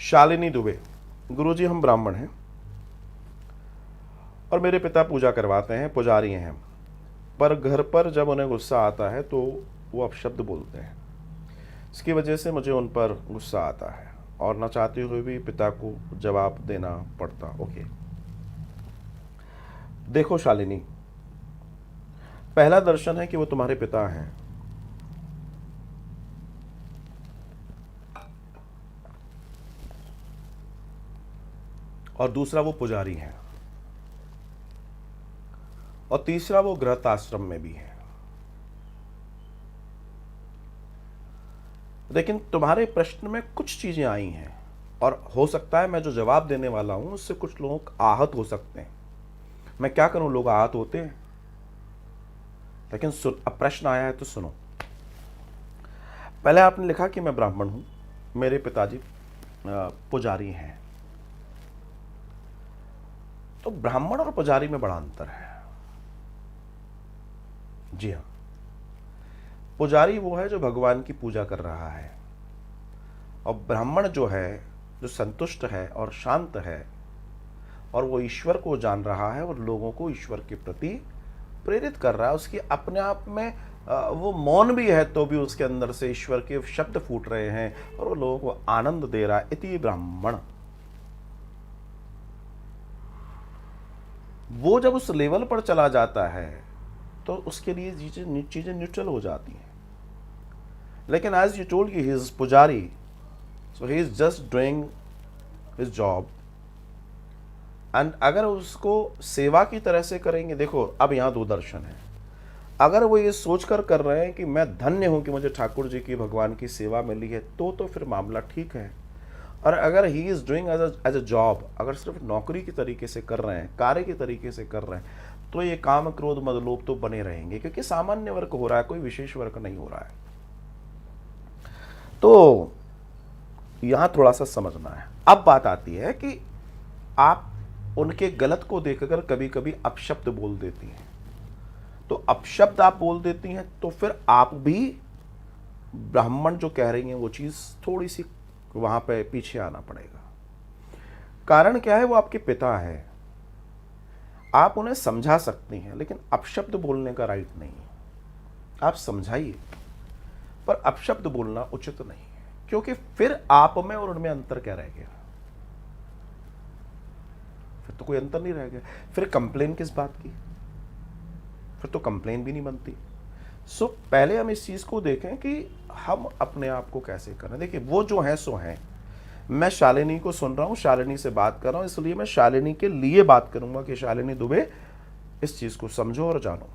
शालिनी दुबे, गुरुजी हम ब्राह्मण हैं और मेरे पिता पूजा करवाते हैं, पुजारी हैं, पर घर पर जब उन्हें गुस्सा आता है तो वो अपशब्द बोलते हैं। इसकी वजह से मुझे उन पर गुस्सा आता है और न चाहते हुए भी पिता को जवाब देना पड़ता। ओके, देखो शालिनी, पहला दर्शन है कि वो तुम्हारे पिता हैं, और दूसरा वो पुजारी हैं, और तीसरा वो गृहस्थ आश्रम में भी है। लेकिन तुम्हारे प्रश्न में कुछ चीजें आई हैं और हो सकता है मैं जो जवाब देने वाला हूं उससे कुछ लोग आहत हो सकते हैं। मैं क्या करूं, लोग आहत होते हैं। लेकिन अब प्रश्न आया है तो सुनो। पहले आपने लिखा कि मैं ब्राह्मण हूं, मेरे पिताजी पुजारी हैं। तो ब्राह्मण और पुजारी में बड़ा अंतर है। जी हाँ, पुजारी वो है जो भगवान की पूजा कर रहा है, और ब्राह्मण जो है जो संतुष्ट है और शांत है, और वो ईश्वर को जान रहा है और लोगों को ईश्वर के प्रति प्रेरित कर रहा है। उसकी अपने आप में वो मौन भी है तो भी उसके अंदर से ईश्वर के शब्द फूट रहे हैं और वो लोगों को आनंद दे रहा है। इति ब्राह्मण। वो जब उस लेवल पर चला जाता है तो उसके लिए चीजें न्यूट्रल हो जाती हैं। लेकिन as you told he is pujari, so he is just doing his job, and अगर उसको सेवा की तरह से करेंगे। देखो अब यहाँ दो दर्शन है। अगर वो ये सोचकर कर रहे हैं कि मैं धन्य हूं कि मुझे ठाकुर जी की भगवान की सेवा मिली है, तो फिर मामला ठीक है। और अगर he is doing as a job, अगर सिर्फ नौकरी की तरीके से कर रहे हैं, कार्य की तरीके से कर रहे हैं, तो ये काम क्रोध मद लोभ तो बने रहेंगे, क्योंकि सामान्य वर्ग हो रहा है, कोई विशेष वर्ग नहीं हो रहा है। तो यहां थोड़ा सा समझना है। अब बात आती है कि आप उनके गलत को देखकर कभी कभी अपशब्द बोल देती हैं। तो अपशब्द आप बोल देती हैं तो फिर आप भी ब्राह्मण जो कह रही हैं वो चीज थोड़ी सी वहां पे पीछे आना पड़ेगा। कारण क्या है, वो आपके पिता है, आप उन्हें समझा सकती हैं, लेकिन अपशब्द बोलने का राइट नहीं है। आप समझाइए, पर अपशब्द बोलना उचित नहीं है, क्योंकि फिर आप में और उनमें अंतर क्या रह गया? फिर तो कोई अंतर नहीं रह गया। फिर कंप्लेन किस बात की? फिर तो कंप्लेन भी नहीं बनती। सो पहले हम इस चीज को देखें कि हम अपने आप को कैसे करें। देखिए, वो जो है सो है। मैं शालिनी को सुन रहा हूं, शालिनी से बात कर रहा हूं, इसलिए मैं शालिनी के लिए बात करूंगा कि शालिनी दुबे, इस चीज को समझो और जानो।